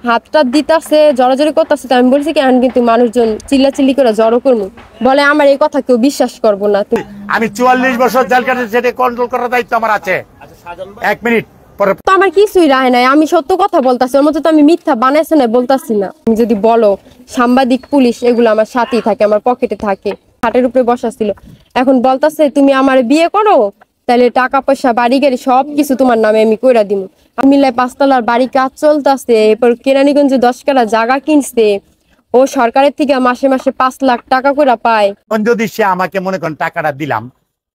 হাতটা দিতেছে, জড়াজড়ি করতেছে। তো আমি বলছি কি, কিন্তু মানুষজন চিল্লাচিল্লি করে জড়ো করবো, বলে আমার এই কথা কেউ বিশ্বাস করবো না। আমি 44 বছর জেল কাটিয়েছি, সেটা কন্ট্রোল করার দায়িত্ব আমার আছে। 1 মিনিট পরে তো আমার কিছুই রায় নাই, আমি সত্য কথা বলতেছি, ওর মধ্যে তো আমি মিথ্যা বানাইছে না বলতাছি না। তুমি যদি বলো সাংবাদিক, পুলিশ এগুলো আমার সাথেই থাকে, আমার পকেটে থাকে, খাটের উপরে বসা ছিল। এখন বলতাছে তুমি আমার বিয়ে করো, তাহলে টাকা পয়সা বাড়ি গাড়ি সবকিছু তোমার নামে আমি কইরা দিব। আমি 5 তলার বাড়ি কাজ চলতেছে, এরপর কেরানীগঞ্জে 10 কাঠা জায়গা কিনছে। ও সরকারের থেকে মাসে মাসে 5 লাখ টাকা করে পায়। যদি সে আমাকে মনে করেন টাকাটা দিলাম,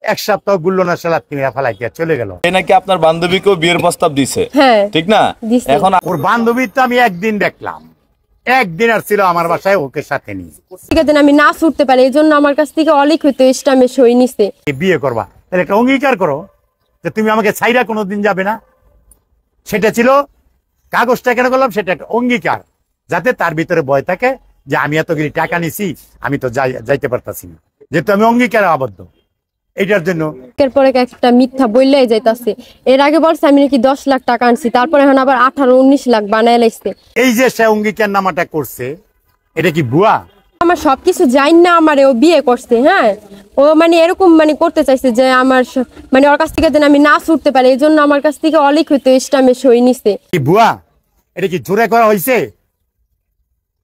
1 সপ্তাহ গুল্লনা সালাদ কিনে ফেলাই দিয়ে চলে গেল। এই নাকি আপনার বান্ধবীকেও বিয়ের প্রস্তাব দিছে, হ্যাঁ ঠিক না? এখন ওর বান্ধবী তো আমি একদিন দেখলাম, একদিন আর ছিল আমার বাসায়, ওকে সাথে নিয়ে। ঠিক আছে, আমি না ছুটতে পারি, এই জন্য আমার কাছ থেকে অলিখিত স্টামে সই নিছে। বিয়ে করবা, তাহলে একটা অঙ্গীকার করো যে তুমি আমাকে ছাইরা কোনোদিন যাবে না। সেটা ছিল, কাগজটা কেন করলাম, সেটা একটা অঙ্গীকার, যাতে তার ভিতরে ভয় থাকে যে আমি এতগুলি টাকা নিছি, আমি তো যাইতে পারতাছি না, যেহেতু আমি অঙ্গীকারে আবদ্ধ। এটার জন্য এরপরে একটা মিথ্যা বললেই যাইতাছে। এর আগে বলছে আমি নাকি 10 লাখ টাকা আনছি, তারপরে এখন আবার 18-19 লাখ বানায় লাইছে। এই যে সে অঙ্গীকার নামাটা করছে, এটা কি ভুয়া? আমার সবকিছু জানি না, আমারে ও বিয়ে করছে। হ্যাঁ, ও মানে এরকম মানে করতে চাইছে যে আমার মানে ওর কাছ থেকে যেন আমি না ছুটতে পারি, এই জন্য আমার কাছ থেকে অলিখিত স্টামে সই নিছে। কি ভুয়া? এটা কি জোরে করা হয়েছে?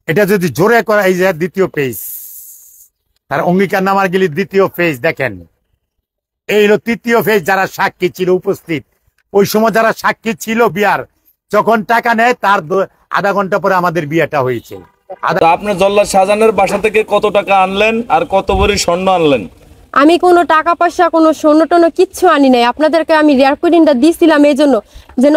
এটা যদি জোরে করা, এই যে দ্বিতীয় পেজ, তার অঙ্গীকার নামার গেলে দ্বিতীয় পেজ দেখেন, এই হলো তৃতীয় পেজ। যারা সাক্ষী ছিল উপস্থিত ওই সময়, যারা সাক্ষী ছিল বিয়ার, যখন টাকা নেয় তার আধা ঘন্টা পরে আমাদের বিয়েটা হয়েছে। আপনি জল্লাদ শাহজাহানের বাসা থেকে কত টাকা আনলেন আর কত ভরি স্বর্ণ আনলেন? আমি কোনো টাকা পয়সা, কোনো স্বর্ণ টন্য কিচ্ছু আনি নাই। আপনাদেরকে আমি রেকর্ডিংটা দিছিলাম এই জন্য যেন।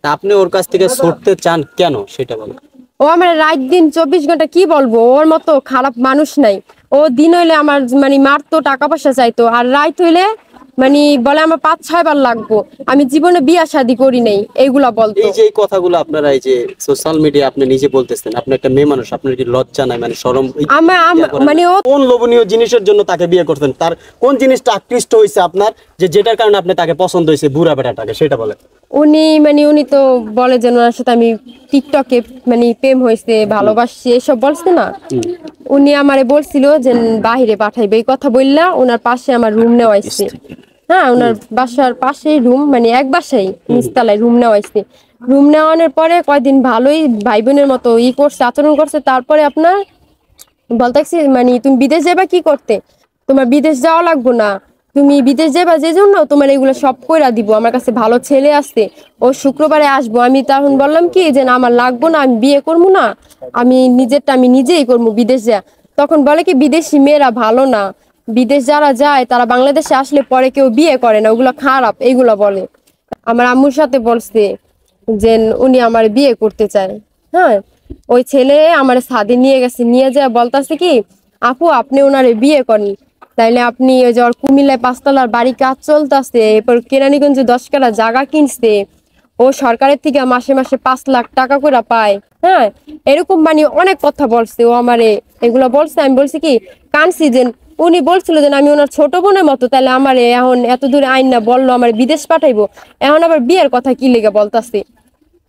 আপনি ওর কাছ থেকে ছুটতে চান কেন সেটা বলেন। ও আমার রাত দিন 24 ঘন্টা, কি বলবো, ওর মতো খারাপ মানুষ নাই। ও দিন হইলে আমার মানে মারতো, টাকা পয়সা চাইতো, আর রাত হইলে মানে বলে আমার 5-6 বার লাগবো। আমি জীবনে বিয়া শাদী করি নাই, এইগুলা বলতো। এই যে এই কথাগুলো আপনারা এই যে সোশ্যাল মিডিয়া আপনি নিজে বলতেছেন, আপনি একটা মেয়ে মানুষ, আপনার কি লজ্জা নাই, মানে শরম? মানে ও কোন লোভনীয় জিনিসের জন্য তাকে বিয়ে করতেন? তার কোন জিনিসটা আকৃষ্ট হয়েছে আপনার, যে যেটার কারণে আপনি তাকে পছন্দ হয়েছে, বুড়া বেটাটাকে, সেটা বলেন। উনি তো বলে যে ওনার সাথে আমি টিকটকে মানে প্রেম হয়েছে, ভালোবাসছি, এসব বলছে না। উনি আমারে বলছিল যে বাহিরে পাঠাইবে, এই কথা বললা ওনার পাশে আমার রুম নেওয়াইছে। হ্যাঁ, ওনার বাসার পাশেই রুম, মানে এক বাসায় নিচতলায় রুম নেওয়াইছে। রুম নেওয়ানোর পরে কয়দিন ভালোই ভাই বোনের মতো করছে, আচরণ করছে। তারপরে আপনার বলতেছি মানে তুমি বিদেশ যাবা কি করতে, তোমার বিদেশ যাওয়া লাগবো না, তুমি বিদেশ যাবা যে জন্য তোমার এগুলো সব কইরা দিব, আমার কাছে ভালো ছেলে আছে, ও শুক্রবারে আসবো। আমি তখন বললাম কি যে না, আমার লাগবো না, আমি বিয়ে করবো না, আমি নিজেরটা আমি নিজেই করবো বিদেশ যা। তখন বলে কি বিদেশি মেয়েরা ভালো না, বিদেশ যারা যায় তারা বাংলাদেশে আসলে পরে কেউ বিয়ে করে না, ওগুলো খারাপ, এইগুলো বলে। আমার আম্মুর সাথে বলছে যে উনি আমার বিয়ে করতে চায়। হ্যাঁ, ওই ছেলে আমার ছাদে নিয়ে গেছে, নিয়ে যায় বলতাছে কি, আপু আপনি ওনারে বিয়ে করেন, তাইলে আপনি ওই যে কুমিল্লায় 5 তলার বাড়ি কাজ চলতেছে, এরপর কেরানীগঞ্জে 10 কাঠা জায়গা কিনছে। ও সরকারের থেকে মাসে মাসে 5 লাখ টাকা করে পায়। হ্যাঁ, এরকম মানে অনেক কথা বলছে ও আমারে, এগুলো বলছে। আমি বলছি কি, কানছি যে উনি বলছিল যে আমি ওনার ছোট বোনের মতো, তাহলে আমারে এখন এত দূরে আইন না বললো আমার বিদেশ পাঠাইবো, এখন আবার বিয়ের কথা কি লেগে বলতাছে।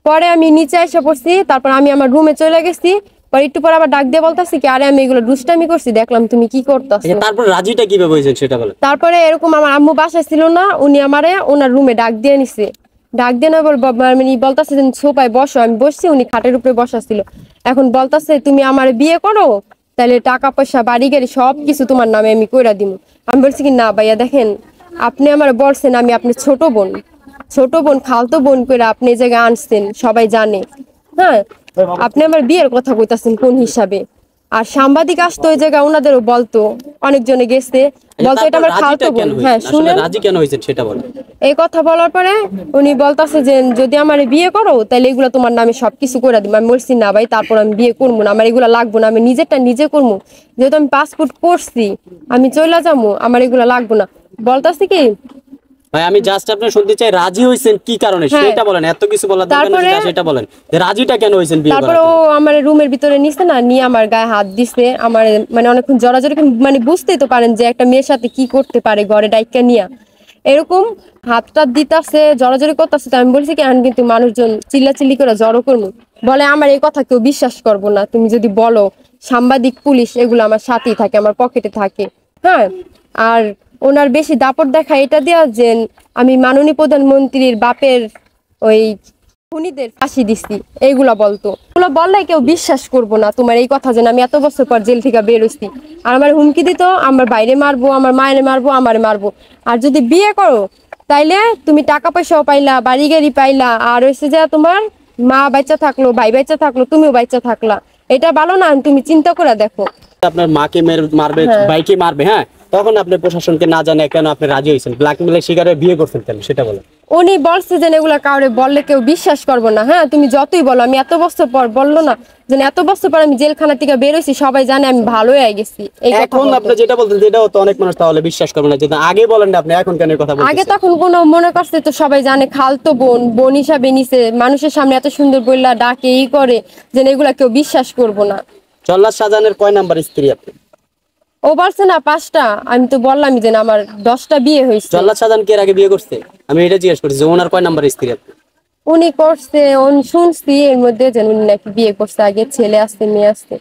পরে আমি নিচে এসে পড়ছি, তারপর আমি আমার রুমে চলে গেছি। পরে একটু পর আবার ডাক দিয়ে বলতাছি কি, আরে আমি এগুলো দুষ্টামি করছি, দেখলাম তুমি কি করতেছো। তারপর রাজিটা কিভাবে হয়েছে সেটা বলেন। তারপরে এরকম আমার আম্মু বাসায় ছিল না, উনি আমারে ওনার রুমে ডাক দিয়ে নিছে। ডাক দিয়ে নেবার মানে বলতাছে যে সোফায় বসো, আমি বসছি, উনি খাটের উপরে বসা ছিল। এখন বলতাছে তুমি আমার বিয়ে করো, তাহলে টাকা পয়সা বাড়ি গাড়ি সবকিছু তোমার নামে আমি কইরা দিব। আমি বলছি কি না ভাইয়া, দেখেন আপনি আমার বলছেন আমি আপনার ছোট বোন খালতো বোন করে আপনি এই জায়গায় আনছেন, সবাই জানে। হ্যাঁ, আপনি আমার বিয়ের কথা কইতাছেন কোন হিসাবে? আর সাংবাদিক আসতো ওই জায়গায়, ওনাদেরও বলতো, অনেকজনে গেছে, বলতো এটা আমার খালতো বোন। হ্যাঁ শুনে, রাজি কেন হয়েছেন সেটা বলেন। এই কথা বলার পরে উনি বলতাছে যে যদি আমার বিয়ে করো তাহলে এগুলো তোমার নামে সবকিছু করে দিব। আমি বলছি না ভাই, তারপর আমি বিয়ে করবো না, আমার এগুলো লাগবো না, আমি নিজেরটা নিজে করবো, যেহেতু আমি পাসপোর্ট করছি, আমি চলে যাবো, আমার এগুলো লাগবো না। বলতাছে কি ভাই, আমি জাস্ট আপনি শুনতে চাই রাজি হইছেন কি কারণে সেটা বলেন, এত কিছু বলার দরকার নেই, সেটা বলেন যে রাজিটা কেন হইছেন বিয়ে করার। তারপর ও আমার রুমের ভিতরে নিছে না, নিয়ে আমার গায়ে হাত দিছে, আমার মানে অনেকক্ষণ জড়াজড়ি, মানে বুঝতেই তো পারেন যে একটা মেয়ের সাথে কি করতে পারে ঘরে ডাইকা নিয়া। এরকম হাতটা দিতাছে, জড়াজড়ি করতেছে। তো আমি বলছি কি আমি কিন্তু মানুষজন চিল্লাচিল্লি করে জড়ো করবো, বলে আমার এই কথা কেউ বিশ্বাস করবো না, তুমি যদি বলো। সাংবাদিক, পুলিশ এগুলো আমার সাথেই থাকে, আমার পকেটে থাকে। হ্যাঁ, আর ওনার বেশি দাপট দেখা এটা দেওয়া যে আমি মাননীয় প্রধানমন্ত্রীর বাপের ওই খুনিদের ফাঁসি দিচ্ছি, এইগুলা বলতো। এগুলো বললে কেউ বিশ্বাস করবো না তোমার এই কথা, যেন আমি এত বছর পর জেল থেকে বের হইছি। আর আমার হুমকি দিত আমার বাইরে মারবো, আমার মায়ের মারবো, আমারে মারবো। আর যদি বিয়ে করো তাইলে তুমি টাকা পয়সাও পাইলা, বাড়ি গাড়ি পাইলা, আর হচ্ছে যে তোমার মা বাচ্চা থাকলো, ভাই বাচ্চা থাকলো, তুমিও বাচ্চা থাকলা। এটা ভালো না? তুমি চিন্তা করে দেখো। আপনার মাকে মারবে, ভাইকে মারবে, হ্যাঁ, তখন আপনি প্রশাসনকে না জানে কেন আপনি রাজি হয়েছেন? ব্ল্যাকমেলের শিকারে বিয়ে করছেন কেন সেটা বলেন। উনি বলছে যে এগুলা কাউরে বললে কেউ বিশ্বাস করবো না। হ্যাঁ, তুমি যতই বলো, আমি এত বছর পর বললো না যে এত বছর পর আমি জেলখানা থেকে বেরোইছি, সবাই জানে আমি ভালো হয়ে গেছি। এই কথা এখন বলতো। আপনি যেটা বলতেন যেটাও তো অনেক মানুষ তাহলে বিশ্বাস করবে না, যেটা আগে বলেন না আপনি এখন কেন এই কথা আগে বলতেছেন? তখন কোনো মনে করছে তো সবাই জানে, খালতো বোন, বোন হিসাবে নিছে, মানুষের সামনে এত সুন্দর বললা ডাকে ই করে, যে এগুলা কেউ বিশ্বাস করবো না। জল্লাদ শাহজাহানের কয় নাম্বার স্ত্রী আপনি? ও বলছে না 5টা, আমি তো বললাম যে আমার 10টা বিয়ে হয়েছে। জল্লাদ শাহজাহান কি এর আগে বিয়ে করছে? আমি এটা জিজ্ঞেস করছি যে ওনার কয় নাম্বার স্ত্রী আপনি? উনি করছে, শুনছি এর মধ্যে যে উনি নাকি বিয়ে করছে, আগে ছেলে আসছে, মেয়ে আসছে।